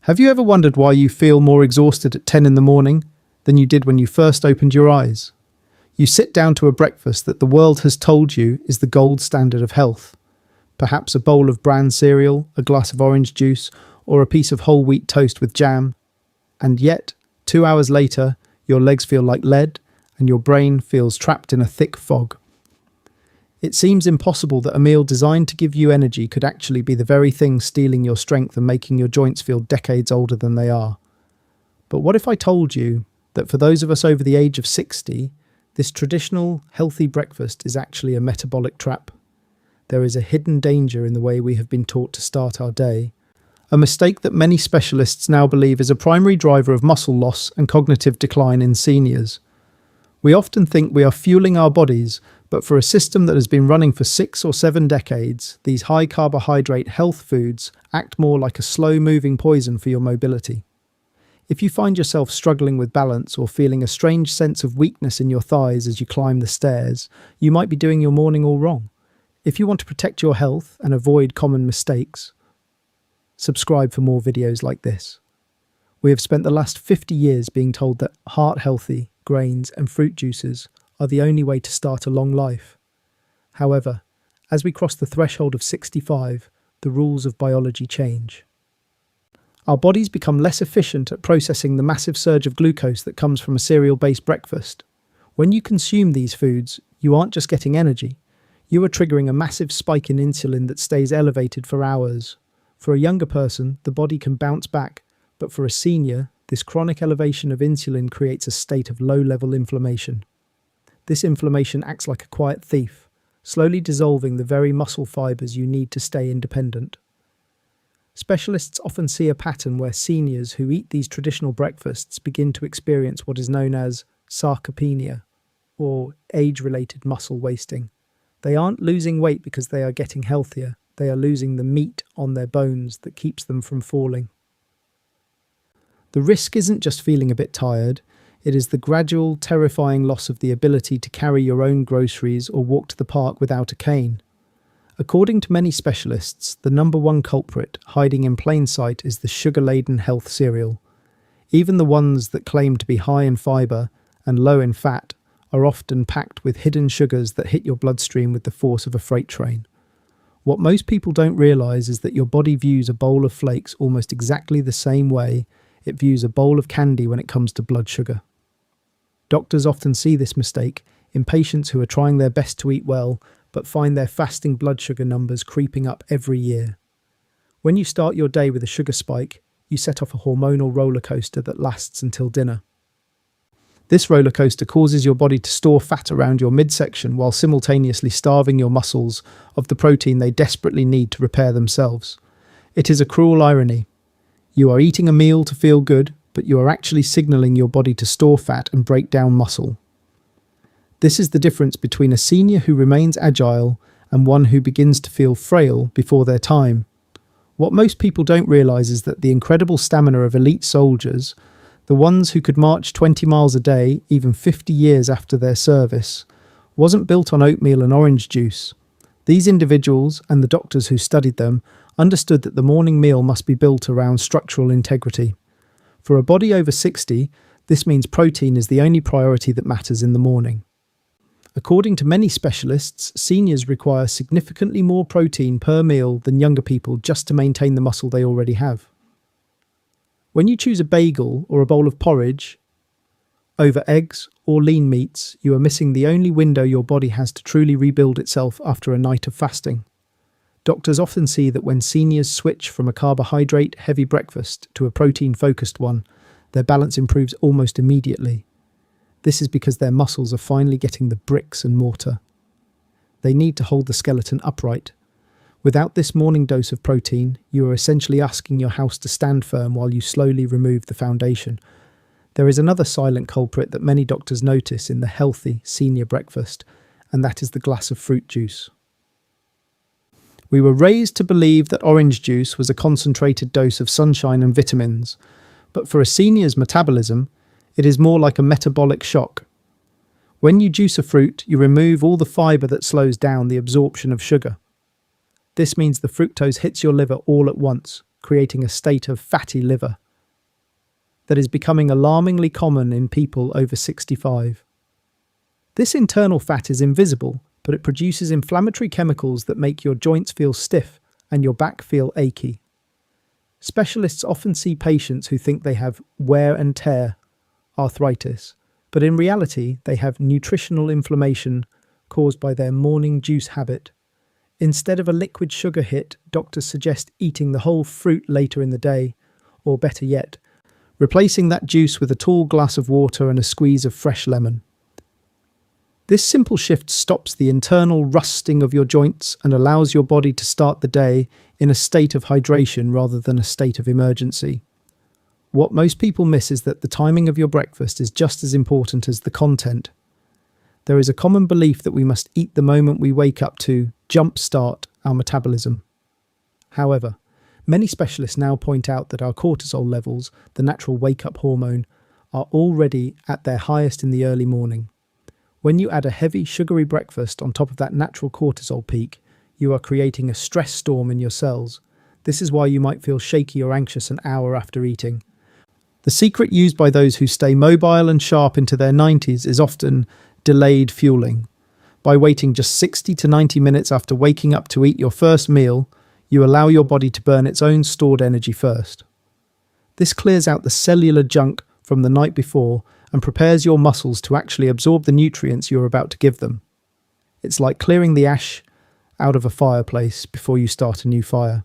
Have you ever wondered why you feel more exhausted at 10 in the morning than you did when you first opened your eyes? You sit down to a breakfast that the world has told you is the gold standard of health. Perhaps a bowl of bran cereal, a glass of orange juice, or a piece of whole wheat toast with jam. And yet, 2 hours later, your legs feel like lead and your brain feels trapped in a thick fog. It seems impossible that a meal designed to give you energy could actually be the very thing stealing your strength and making your joints feel decades older than they are. But what if I told you that for those of us over the age of 60, this traditional healthy breakfast is actually a metabolic trap? There is a hidden danger in the way we have been taught to start our day, a mistake that many specialists now believe is a primary driver of muscle loss and cognitive decline in seniors. We often think we are fueling our bodies, but for a system that has been running for 6 or 7 decades, these high-carbohydrate health foods act more like a slow-moving poison for your mobility. If you find yourself struggling with balance or feeling a strange sense of weakness in your thighs as you climb the stairs, you might be doing your morning all wrong. If you want to protect your health and avoid common mistakes, subscribe for more videos like this. We have spent the last 50 years being told that heart-healthy grains and fruit juices are the only way to start a long life. However, as we cross the threshold of 65, the rules of biology change. Our bodies become less efficient at processing the massive surge of glucose that comes from a cereal-based breakfast. When you consume these foods, you aren't just getting energy, you are triggering a massive spike in insulin that stays elevated for hours. For a younger person, the body can bounce back, but for a senior, this chronic elevation of insulin creates a state of low-level inflammation. This inflammation acts like a quiet thief, slowly dissolving the very muscle fibers you need to stay independent. Specialists often see a pattern where seniors who eat these traditional breakfasts begin to experience what is known as sarcopenia, or age-related muscle wasting. They aren't losing weight because they are getting healthier, they are losing the meat on their bones that keeps them from falling. The risk isn't just feeling a bit tired, it is the gradual, terrifying loss of the ability to carry your own groceries or walk to the park without a cane. According to many specialists, the number one culprit hiding in plain sight is the sugar-laden health cereal. Even the ones that claim to be high in fibre and low in fat are often packed with hidden sugars that hit your bloodstream with the force of a freight train. What most people don't realise is that your body views a bowl of flakes almost exactly the same way it views a bowl of candy when it comes to blood sugar. Doctors often see this mistake in patients who are trying their best to eat well but find their fasting blood sugar numbers creeping up every year. When you start your day with a sugar spike, you set off a hormonal roller coaster that lasts until dinner. This roller coaster causes your body to store fat around your midsection while simultaneously starving your muscles of the protein they desperately need to repair themselves. It is a cruel irony. You are eating a meal to feel good, but you are actually signaling your body to store fat and break down muscle. This is the difference between a senior who remains agile and one who begins to feel frail before their time. What most people don't realise is that the incredible stamina of elite soldiers, the ones who could march 20 miles a day even 50 years after their service, wasn't built on oatmeal and orange juice. These individuals, and the doctors who studied them, understood that the morning meal must be built around structural integrity. For a body over 60, this means protein is the only priority that matters in the morning. According to many specialists, seniors require significantly more protein per meal than younger people just to maintain the muscle they already have. When you choose a bagel or a bowl of porridge over eggs or lean meats, you are missing the only window your body has to truly rebuild itself after a night of fasting. Doctors often see that when seniors switch from a carbohydrate-heavy breakfast to a protein-focused one, their balance improves almost immediately. This is because their muscles are finally getting the bricks and mortar. They need to hold the skeleton upright. Without this morning dose of protein, you are essentially asking your house to stand firm while you slowly remove the foundation. There is another silent culprit that many doctors notice in the healthy senior breakfast, and that is the glass of fruit juice. We were raised to believe that orange juice was a concentrated dose of sunshine and vitamins, but for a senior's metabolism, it is more like a metabolic shock. When you juice a fruit, you remove all the fibre that slows down the absorption of sugar. This means the fructose hits your liver all at once, creating a state of fatty liver that is becoming alarmingly common in people over 65. This internal fat is invisible, but it produces inflammatory chemicals that make your joints feel stiff and your back feel achy. Specialists often see patients who think they have wear and tear arthritis, but in reality they have nutritional inflammation caused by their morning juice habit. Instead of a liquid sugar hit, doctors suggest eating the whole fruit later in the day, or better yet, replacing that juice with a tall glass of water and a squeeze of fresh lemon. This simple shift stops the internal rusting of your joints and allows your body to start the day in a state of hydration rather than a state of emergency. What most people miss is that the timing of your breakfast is just as important as the content. There is a common belief that we must eat the moment we wake up to jumpstart our metabolism. However, many specialists now point out that our cortisol levels, the natural wake-up hormone, are already at their highest in the early morning. When you add a heavy, sugary breakfast on top of that natural cortisol peak, you are creating a stress storm in your cells. This is why you might feel shaky or anxious an hour after eating. The secret used by those who stay mobile and sharp into their 90s is often delayed fueling. By waiting just 60 to 90 minutes after waking up to eat your first meal, you allow your body to burn its own stored energy first. This clears out the cellular junk from the night before and prepares your muscles to actually absorb the nutrients you're about to give them. It's like clearing the ash out of a fireplace before you start a new fire.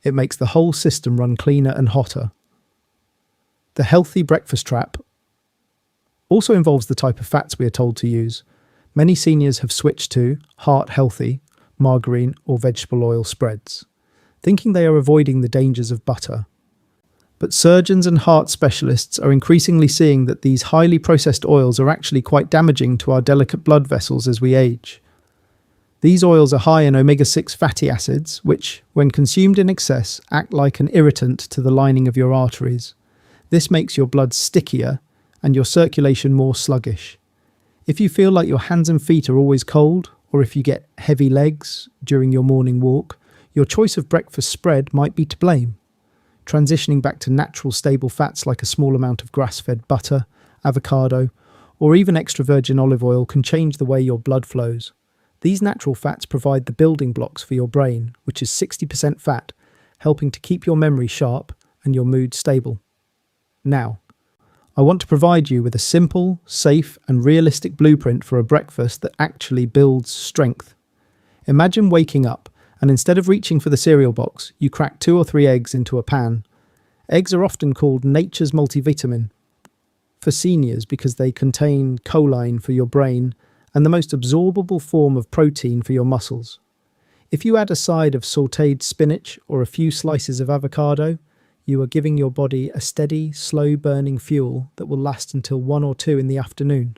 It makes the whole system run cleaner and hotter. The healthy breakfast trap also involves the type of fats we are told to use. Many seniors have switched to heart-healthy, margarine or vegetable oil spreads, thinking they are avoiding the dangers of butter. But surgeons and heart specialists are increasingly seeing that these highly processed oils are actually quite damaging to our delicate blood vessels as we age. These oils are high in omega-6 fatty acids, which, when consumed in excess, act like an irritant to the lining of your arteries. This makes your blood stickier and your circulation more sluggish. If you feel like your hands and feet are always cold, or if you get heavy legs during your morning walk, your choice of breakfast spread might be to blame. Transitioning back to natural stable fats like a small amount of grass-fed butter, avocado, or even extra virgin olive oil can change the way your blood flows. These natural fats provide the building blocks for your brain, which is 60% fat, helping to keep your memory sharp and your mood stable. Now, I want to provide you with a simple, safe, and realistic blueprint for a breakfast that actually builds strength. Imagine waking up and instead of reaching for the cereal box, you crack 2 or 3 eggs into a pan. Eggs are often called nature's multivitamin for seniors because they contain choline for your brain and the most absorbable form of protein for your muscles. If you add a side of sautéed spinach or a few slices of avocado, you are giving your body a steady, slow-burning fuel that will last until 1 or 2 in the afternoon.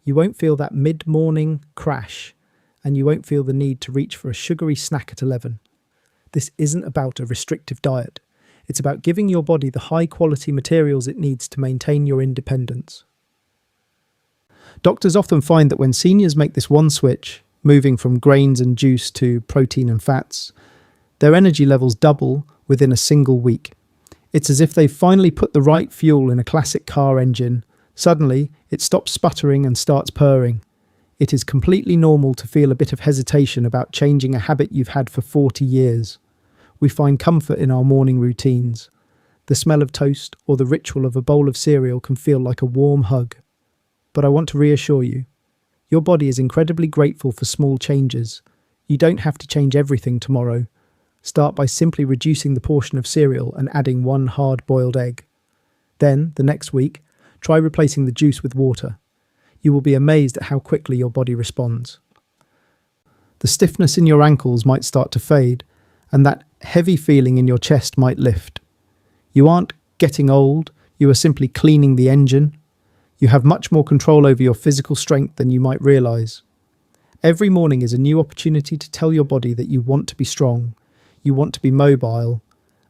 You won't feel that mid-morning crash, and you won't feel the need to reach for a sugary snack at 11. This isn't about a restrictive diet. It's about giving your body the high-quality materials it needs to maintain your independence. Doctors often find that when seniors make this one switch, moving from grains and juice to protein and fats, their energy levels double within a single week. It's as if they've finally put the right fuel in a classic car engine. Suddenly, it stops sputtering and starts purring. It is completely normal to feel a bit of hesitation about changing a habit you've had for 40 years. We find comfort in our morning routines. The smell of toast or the ritual of a bowl of cereal can feel like a warm hug. But I want to reassure you, your body is incredibly grateful for small changes. You don't have to change everything tomorrow. Start by simply reducing the portion of cereal and adding 1 hard-boiled egg. Then, the next week, try replacing the juice with water. You will be amazed at how quickly your body responds. The stiffness in your ankles might start to fade, and that heavy feeling in your chest might lift. You aren't getting old, you are simply cleaning the engine. You have much more control over your physical strength than you might realize. Every morning is a new opportunity to tell your body that you want to be strong, you want to be mobile,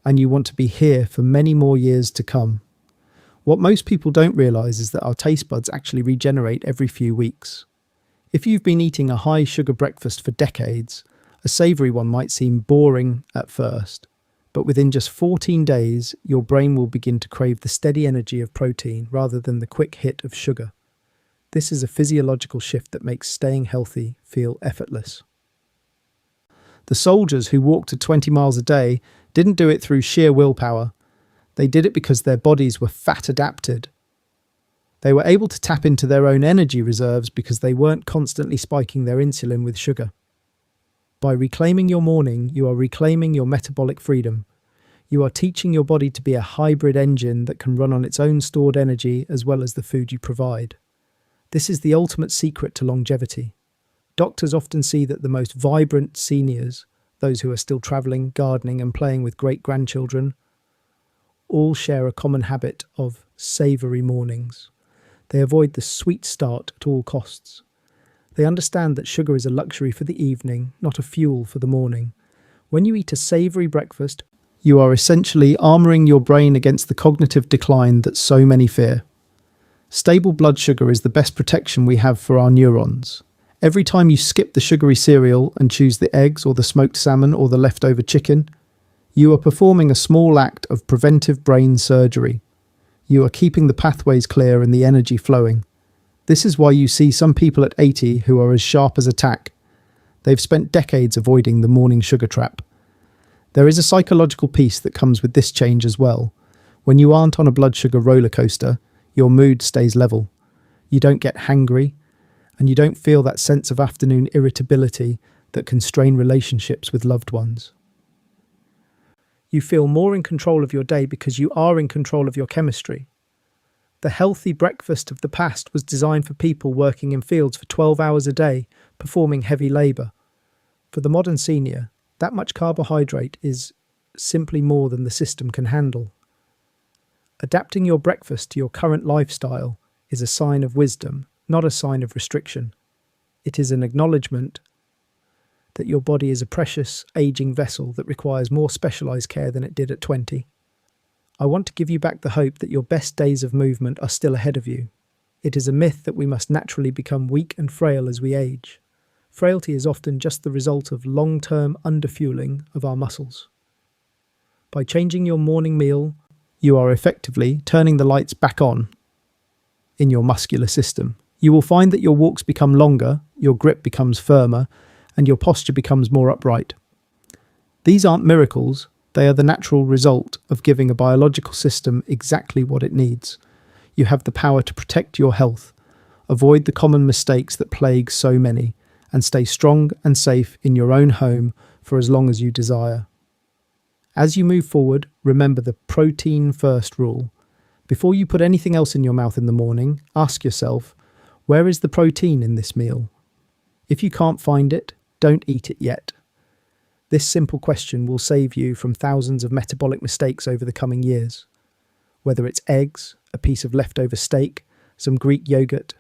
and you want to be here for many more years to come. What most people don't realize is that our taste buds actually regenerate every few weeks. If you've been eating a high-sugar breakfast for decades, a savory one might seem boring at first. But within just 14 days, your brain will begin to crave the steady energy of protein rather than the quick hit of sugar. This is a physiological shift that makes staying healthy feel effortless. The soldiers who walked at 20 miles a day didn't do it through sheer willpower. They did it because their bodies were fat adapted. They were able to tap into their own energy reserves because they weren't constantly spiking their insulin with sugar. By reclaiming your morning, you are reclaiming your metabolic freedom. You are teaching your body to be a hybrid engine that can run on its own stored energy as well as the food you provide. This is the ultimate secret to longevity. Doctors often see that the most vibrant seniors, those who are still travelling, gardening and playing with great-grandchildren, all share a common habit of savoury mornings. They avoid the sweet start at all costs. They understand that sugar is a luxury for the evening, not a fuel for the morning. When you eat a savoury breakfast, you are essentially armouring your brain against the cognitive decline that so many fear. Stable blood sugar is the best protection we have for our neurons. Every time you skip the sugary cereal and choose the eggs or the smoked salmon or the leftover chicken, you are performing a small act of preventive brain surgery. You are keeping the pathways clear and the energy flowing. This is why you see some people at 80 who are as sharp as a tack. They've spent decades avoiding the morning sugar trap. There is a psychological piece that comes with this change as well. When you aren't on a blood sugar roller coaster, your mood stays level. You don't get hangry, and you don't feel that sense of afternoon irritability that can strain relationships with loved ones. You feel more in control of your day because you are in control of your chemistry. The healthy breakfast of the past was designed for people working in fields for 12 hours a day, performing heavy labour. For the modern senior, that much carbohydrate is simply more than the system can handle. Adapting your breakfast to your current lifestyle is a sign of wisdom, not a sign of restriction. It is an acknowledgement that your body is a precious, aging vessel that requires more specialised care than it did at 20. I want to give you back the hope that your best days of movement are still ahead of you. It is a myth that we must naturally become weak and frail as we age. Frailty is often just the result of long-term underfueling of our muscles. By changing your morning meal, you are effectively turning the lights back on in your muscular system. You will find that your walks become longer, your grip becomes firmer, and your posture becomes more upright. These aren't miracles, they are the natural result of giving a biological system exactly what it needs. You have the power to protect your health, avoid the common mistakes that plague so many, and stay strong and safe in your own home for as long as you desire. As you move forward, remember the protein first rule. Before you put anything else in your mouth in the morning, ask yourself, where is the protein in this meal? If you can't find it, don't eat it yet. This simple question will save you from thousands of metabolic mistakes over the coming years. Whether it's eggs, a piece of leftover steak, some Greek yogurt,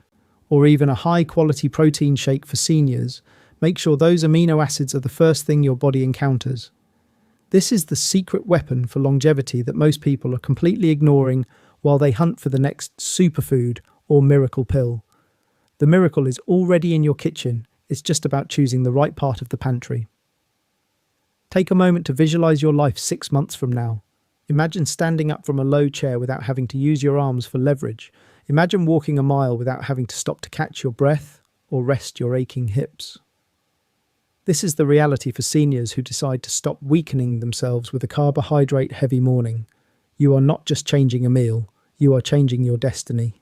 or even a high-quality protein shake for seniors, make sure those amino acids are the first thing your body encounters. This is the secret weapon for longevity that most people are completely ignoring while they hunt for the next superfood or miracle pill. The miracle is already in your kitchen. It's just about choosing the right part of the pantry. Take a moment to visualize your life 6 months from now. Imagine standing up from a low chair without having to use your arms for leverage. Imagine walking a mile without having to stop to catch your breath or rest your aching hips. This is the reality for seniors who decide to stop weakening themselves with a carbohydrate-heavy morning. You are not just changing a meal, you are changing your destiny.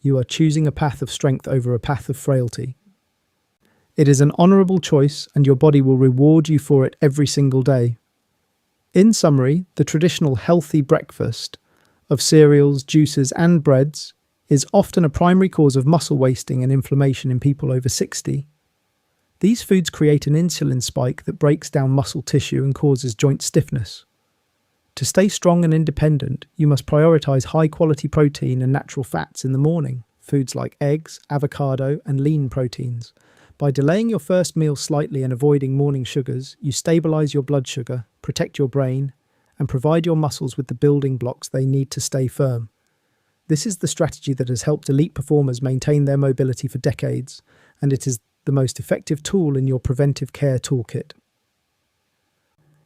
You are choosing a path of strength over a path of frailty. It is an honourable choice, and your body will reward you for it every single day. In summary, the traditional healthy breakfast of cereals, juices and breads is often a primary cause of muscle wasting and inflammation in people over 60. These foods create an insulin spike that breaks down muscle tissue and causes joint stiffness. To stay strong and independent, you must prioritise high-quality protein and natural fats in the morning, foods like eggs, avocado and lean proteins. By delaying your first meal slightly and avoiding morning sugars, you stabilise your blood sugar, protect your brain, and provide your muscles with the building blocks they need to stay firm. This is the strategy that has helped elite performers maintain their mobility for decades, and it is the most effective tool in your preventive care toolkit.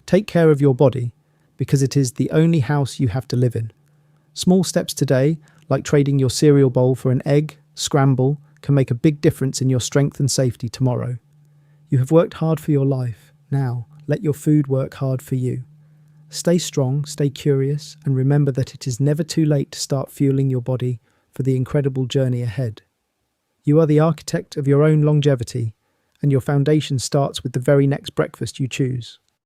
Take care of your body. because it is the only house you have to live in. Small steps today, like trading your cereal bowl for an egg, scramble, can make a big difference in your strength and safety tomorrow. You have worked hard for your life. Now, let your food work hard for you. Stay strong, stay curious, and remember that it is never too late to start fueling your body for the incredible journey ahead. You are the architect of your own longevity, and your foundation starts with the very next breakfast you choose.